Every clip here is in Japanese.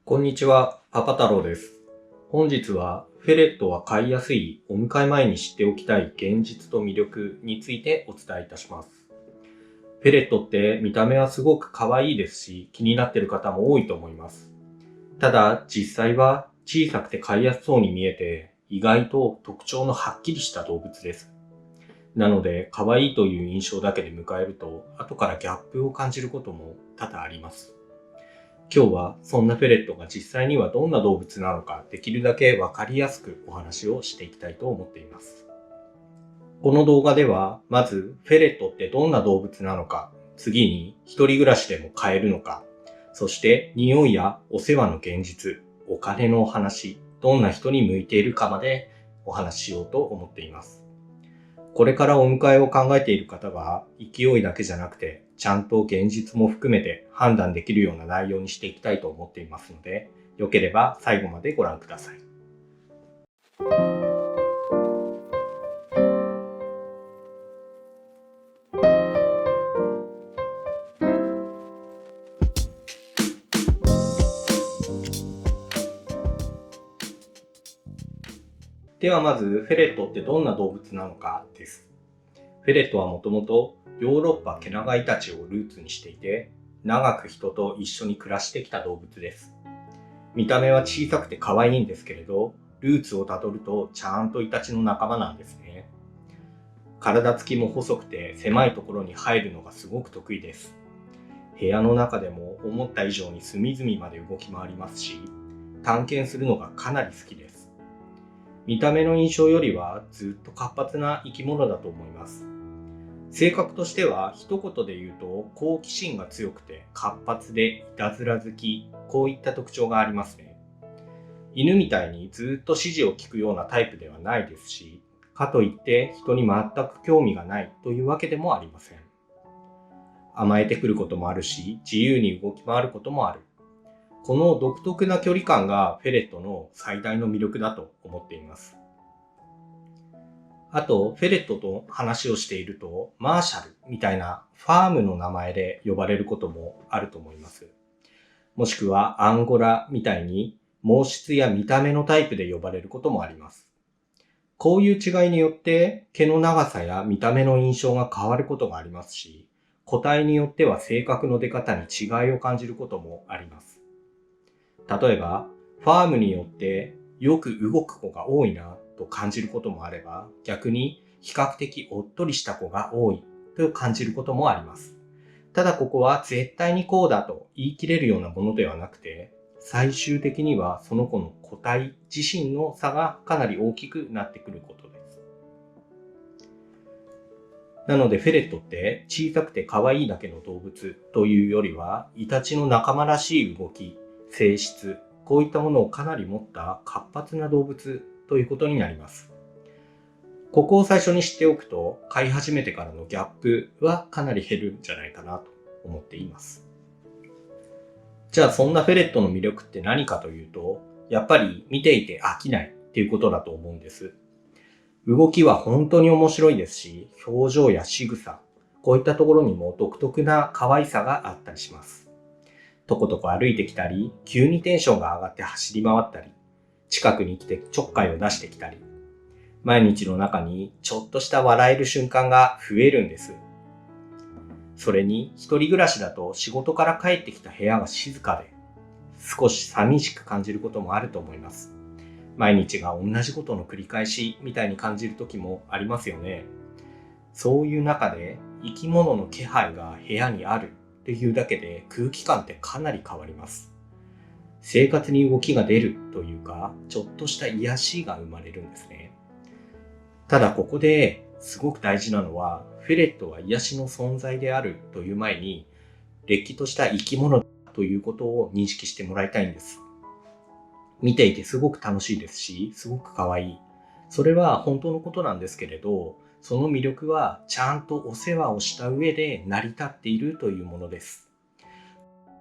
こんにちは、パパ太郎です。本日はフェレットは飼いやすいお迎え前に知っておきたい現実と魅力についてお伝えいたします。フェレットって見た目はすごく可愛いですし、気になっている方も多いと思います。ただ実際は小さくて飼いやすそうに見えて、意外と特徴のはっきりした動物です。なので可愛いという印象だけで迎えると、後からギャップを感じることも多々あります。今日はそんなフェレットが実際にはどんな動物なのか、できるだけわかりやすくお話をしていきたいと思っています。この動画ではまずフェレットってどんな動物なのか、次に一人暮らしでも飼えるのか、そして匂いやお世話の現実、お金のお話、どんな人に向いているかまでお話ししようと思っています。これからお迎えを考えている方は、勢いだけじゃなくて、ちゃんと現実も含めて判断できるような内容にしていきたいと思っていますので、よければ最後までご覧ください。ではまず、フェレットってどんな動物なのかです。フェレットはもともとヨーロッパケナガイタチをルーツにしていて、長く人と一緒に暮らしてきた動物です。見た目は小さくて可愛いんですけれど、ルーツをたどるとちゃんとイタチの仲間なんですね。体つきも細くて狭いところに入るのがすごく得意です。部屋の中でも思った以上に隅々まで動き回りますし、探検するのがかなり好きです。見た目の印象よりはずっと活発な生き物だと思います。性格としては一言で言うと好奇心が強くて活発でいたずら好き、こういった特徴がありますね。犬みたいにずっと指示を聞くようなタイプではないですし、かといって人に全く興味がないというわけでもありません。甘えてくることもあるし、自由に動き回ることもある。この独特な距離感がフェレットの最大の魅力だと思っています。あと、フェレットと話をしていると、マーシャルみたいなファームの名前で呼ばれることもあると思います。もしくはアンゴラみたいに毛質や見た目のタイプで呼ばれることもあります。こういう違いによって毛の長さや見た目の印象が変わることがありますし、個体によっては性格の出方に違いを感じることもあります。例えば、ファームによってよく動く子が多いなと感じることもあれば、逆に比較的おっとりした子が多いと感じることもあります。ただここは絶対にこうだと言い切れるようなものではなくて、最終的にはその子の個体自身の差がかなり大きくなってくることです。なのでフェレットって小さくて可愛いだけの動物というよりは、イタチの仲間らしい動き、性質、こういったものをかなり持った活発な動物ということになります。ここを最初に知っておくと、飼い始めてからのギャップはかなり減るんじゃないかなと思っています。じゃあそんなフェレットの魅力って何かというと、やっぱり見ていて飽きないっていうことだと思うんです。動きは本当に面白いですし、表情や仕草、こういったところにも独特な可愛さがあったりします。とことこ歩いてきたり、急にテンションが上がって走り回ったり、近くに来てちょっかいを出してきたり、毎日の中にちょっとした笑える瞬間が増えるんです。それに一人暮らしだと仕事から帰ってきた部屋が静かで、少し寂しく感じることもあると思います。毎日が同じことの繰り返しみたいに感じる時もありますよね。そういう中で生き物の気配が部屋にあるっていうだけで空気感ってかなり変わります。生活に動きが出るというか、ちょっとした癒しが生まれるんですね。ただここですごく大事なのは、フェレットは癒しの存在であるという前に、れっきとした生き物ということを認識してもらいたいんです。見ていてすごく楽しいですし、すごく可愛い。それは本当のことなんですけれど、その魅力はちゃんとお世話をした上で成り立っているというものです。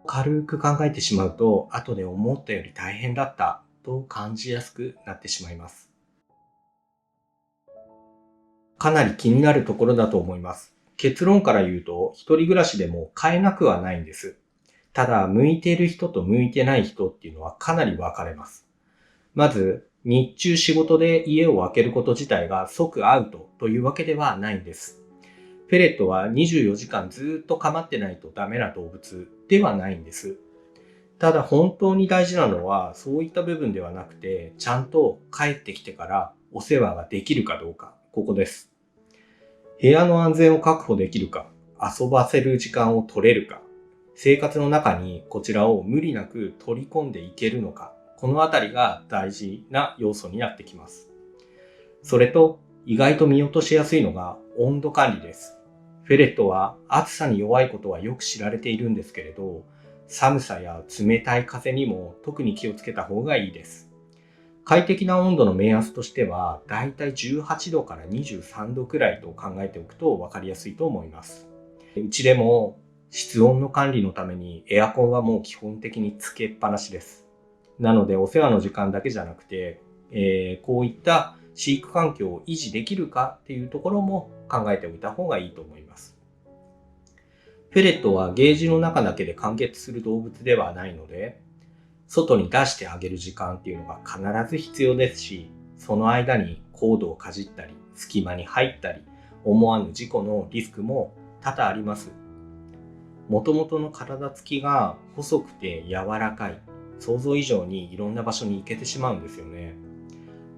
軽く考えてしまうと、後で思ったより大変だったと感じやすくなってしまいます。かなり気になるところだと思います。結論から言うと、一人暮らしでも飼えなくはないんです。ただ、向いている人と向いてない人っていうのはかなり分かれます。まず、日中仕事で家を空けること自体が即アウトというわけではないんです。フェレットは24時間ずっと構ってないとダメな動物ではないんです。ただ本当に大事なのはそういった部分ではなくて、ちゃんと帰ってきてからお世話ができるかどうか、ここです。部屋の安全を確保できるか、遊ばせる時間を取れるか、生活の中にこちらを無理なく取り込んでいけるのか、このあたりが大事な要素になってきます。それと意外と見落としやすいのが温度管理です。フェレットは暑さに弱いことはよく知られているんですけれど、寒さや冷たい風にも特に気をつけた方がいいです。快適な温度の目安としては、だいたい18度から23度くらいと考えておくと分かりやすいと思います。うちでも室温の管理のためにエアコンはもう基本的につけっぱなしです。なのでお世話の時間だけじゃなくて、こういった飼育環境を維持できるかっていうところも考えておいた方がいいと思います。フェレットはゲージの中だけで完結する動物ではないので、外に出してあげる時間っていうのが必ず必要ですし、その間にコードをかじったり、隙間に入ったり、思わぬ事故のリスクも多々あります。もともとの体つきが細くて柔らかい、想像以上にいろんな場所に行けてしまうんですよね。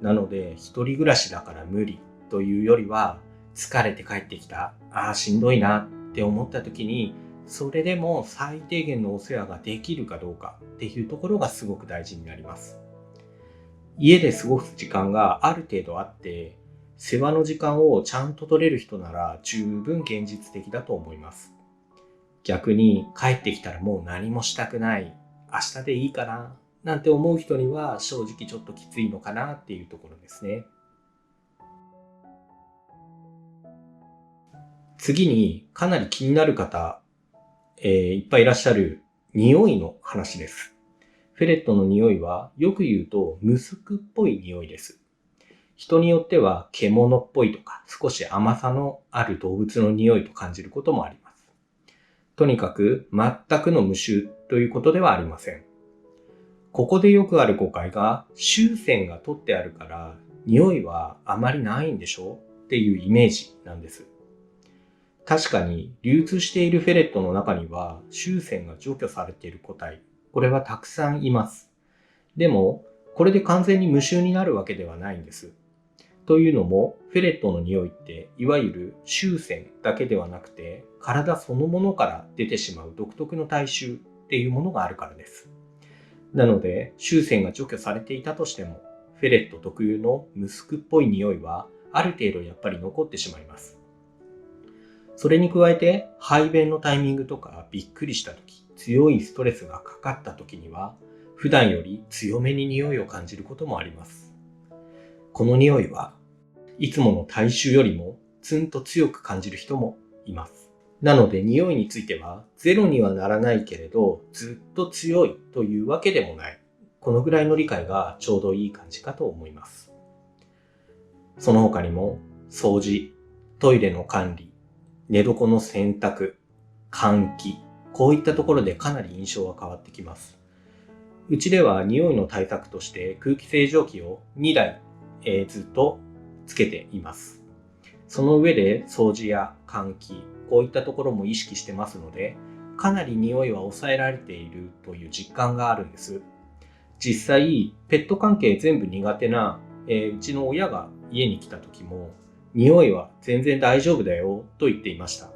なので、一人暮らしだから無理というよりは、疲れて帰ってきた、しんどいなって思った時に、それでも最低限のお世話ができるかどうかっていうところがすごく大事になります。家で過ごす時間がある程度あって、世話の時間をちゃんと取れる人なら十分現実的だと思います。逆に帰ってきたらもう何もしたくない、明日でいいかななんて思う人には正直ちょっときついのかなっていうところですね。次にかなり気になる方、いっぱいいらっしゃる匂いの話です。フェレットの匂いはよく言うとムスクっぽい匂いです。人によっては獣っぽいとか少し甘さのある動物の匂いと感じることもあります。とにかく全くの無臭ということではありません。ここでよくある誤解が、臭腺が取ってあるから匂いはあまりないんでしょっていうイメージなんです。確かに流通しているフェレットの中には臭腺が除去されている個体、これはたくさんいます。でも、これで完全に無臭になるわけではないんです。というのも、フェレットの匂いっていわゆる臭腺だけではなくて、体そのものから出てしまう独特の体臭っていうものがあるからです。なので、臭腺が除去されていたとしても、フェレット特有のムスクっぽい匂いはある程度やっぱり残ってしまいます。それに加えて、排便のタイミングとかびっくりした時、強いストレスがかかった時には、普段より強めに匂いを感じることもあります。この匂いはいつもの体臭よりもツンと強く感じる人もいます。なので匂いについてはゼロにはならないけれど、ずっと強いというわけでもない。このぐらいの理解がちょうどいい感じかと思います。その他にも掃除、トイレの管理、寝床の洗濯、換気、こういったところでかなり印象は変わってきます。うちでは匂いの対策として空気清浄機を2台、ずっとつけています。その上で掃除や換気、こういったところも意識してますので、かなり匂いは抑えられているという実感があるんです。実際、ペット関係全部苦手な、うちの親が家に来た時も、匂いは全然大丈夫だよと言っていました。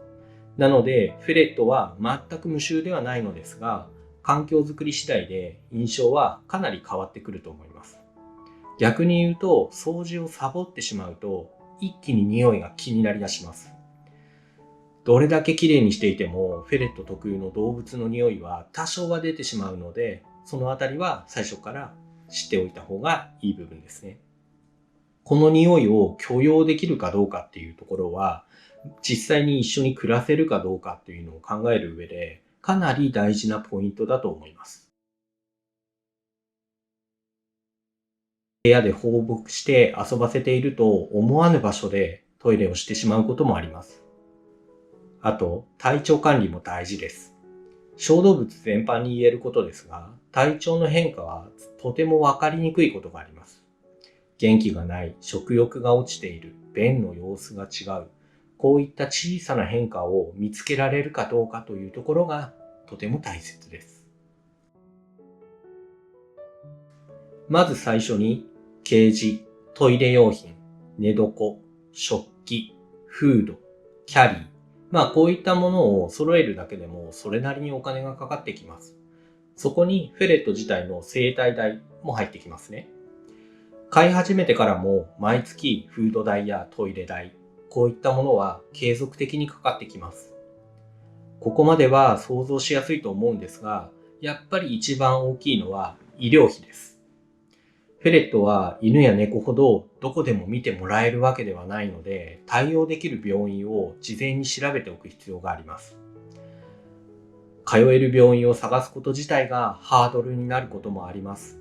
なので、フェレットは全く無臭ではないのですが、環境づくり次第で印象はかなり変わってくると思います。逆に言うと、掃除をサボってしまうと、一気に匂いが気になりだします。どれだけ綺麗にしていても、フェレット特有の動物の匂いは多少は出てしまうので、そのあたりは最初から知っておいた方がいい部分ですね。この匂いを許容できるかどうかっていうところは、実際に一緒に暮らせるかどうかっていうのを考える上で、かなり大事なポイントだと思います。部屋で放牧して遊ばせていると思わぬ場所でトイレをしてしまうこともあります。あと、体調管理も大事です。小動物全般に言えることですが、体調の変化はとてもわかりにくいことがあります。元気がない、食欲が落ちている、便の様子が違う、こういった小さな変化を見つけられるかどうかというところがとても大切です。まず最初に、ケージ、トイレ用品、寝床、食器、フード、キャリー、こういったものを揃えるだけでもそれなりにお金がかかってきます。そこにフェレット自体の生態代も入ってきますね。飼い始めてからも毎月フード代やトイレ代、こういったものは継続的にかかってきます。ここまでは想像しやすいと思うんですが、やっぱり一番大きいのは医療費です。フェレットは犬や猫ほどどこでも見てもらえるわけではないので、対応できる病院を事前に調べておく必要があります。通える病院を探すこと自体がハードルになることもあります。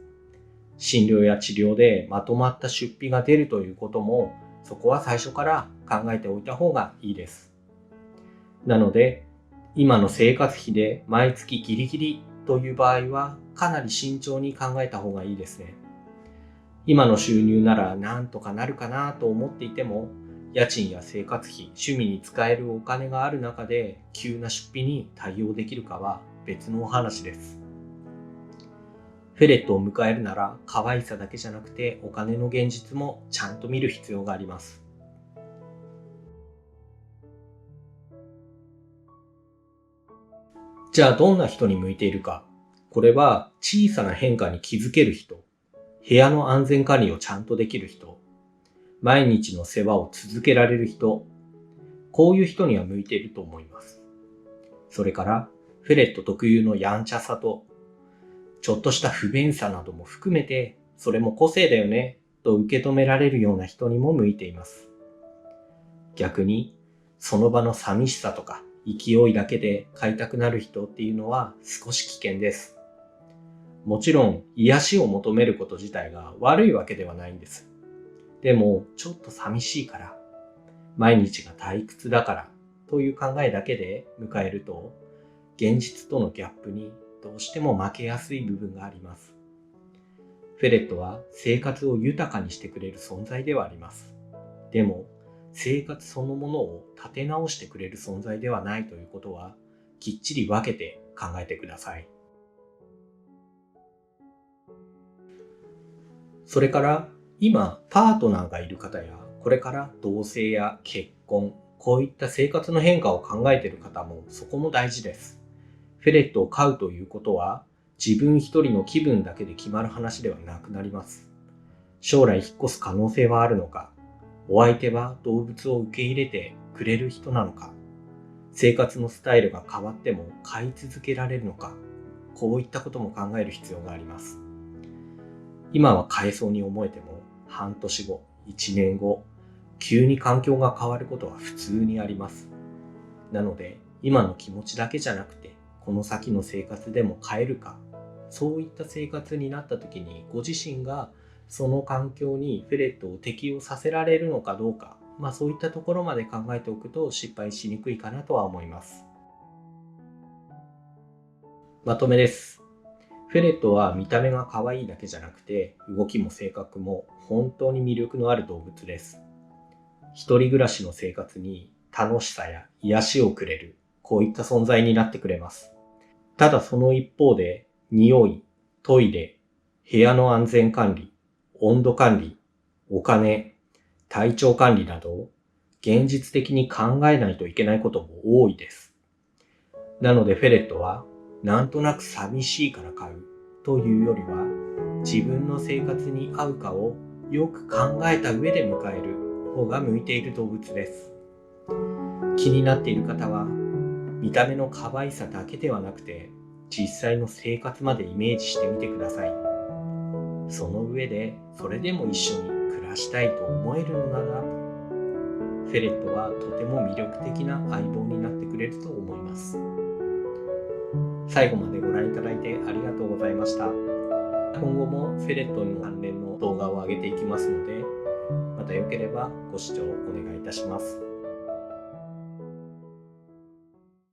診療や治療でまとまった出費が出るということも、そこは最初から考えておいた方がいいです。なので、今の生活費で毎月ギリギリという場合は、かなり慎重に考えた方がいいですね。今の収入ならなんとかなるかなと思っていても、家賃や生活費、趣味に使えるお金がある中で、急な出費に対応できるかは別のお話です。フェレットを迎えるなら、可愛さだけじゃなくてお金の現実もちゃんと見る必要があります。じゃあどんな人に向いているか。これは小さな変化に気づける人、部屋の安全管理をちゃんとできる人、毎日の世話を続けられる人、こういう人には向いていると思います。それから、フェレット特有のやんちゃさと、ちょっとした不便さなども含めて、それも個性だよね、と受け止められるような人にも向いています。逆に、その場の寂しさとか勢いだけで飼いたくなる人っていうのは少し危険です。もちろん、癒しを求めること自体が悪いわけではないんです。でも、ちょっと寂しいから、毎日が退屈だからという考えだけで迎えると、現実とのギャップにどうしても負けやすい部分があります。フェレットは生活を豊かにしてくれる存在ではあります。でも、生活そのものを立て直してくれる存在ではないということは、きっちり分けて考えてください。それから、今、パートナーがいる方や、これから同棲や結婚、こういった生活の変化を考えている方も、そこも大事です。フェレットを飼うということは、自分一人の気分だけで決まる話ではなくなります。将来引っ越す可能性はあるのか、お相手は動物を受け入れてくれる人なのか、生活のスタイルが変わっても飼い続けられるのか、こういったことも考える必要があります。今は飼えそうに思えても、半年後、1年後、急に環境が変わることは普通にあります。なので、今の気持ちだけじゃなくて、この先の生活でも変えるか、そういった生活になった時にご自身がその環境にフェレットを適用させられるのかどうか、そういったところまで考えておくと失敗しにくいかなとは思います。まとめです。フェレットは見た目が可愛いだけじゃなくて、動きも性格も本当に魅力のある動物です。一人暮らしの生活に楽しさや癒しをくれる、こういった存在になってくれます。ただその一方で、匂い、トイレ、部屋の安全管理、温度管理、お金、体調管理など、現実的に考えないといけないことも多いです。なのでフェレットは、なんとなく寂しいから飼うというよりは、自分の生活に合うかをよく考えた上で迎える方が向いている動物です。気になっている方は、見た目の可愛さだけではなくて、実際の生活までイメージしてみてください。その上で、それでも一緒に暮らしたいと思えるのなら、フェレットはとても魅力的な相棒になってくれると思います。最後までご覧いただいてありがとうございました。今後もフェレットに関連の動画を上げていきますので、またよければご視聴お願いいたします。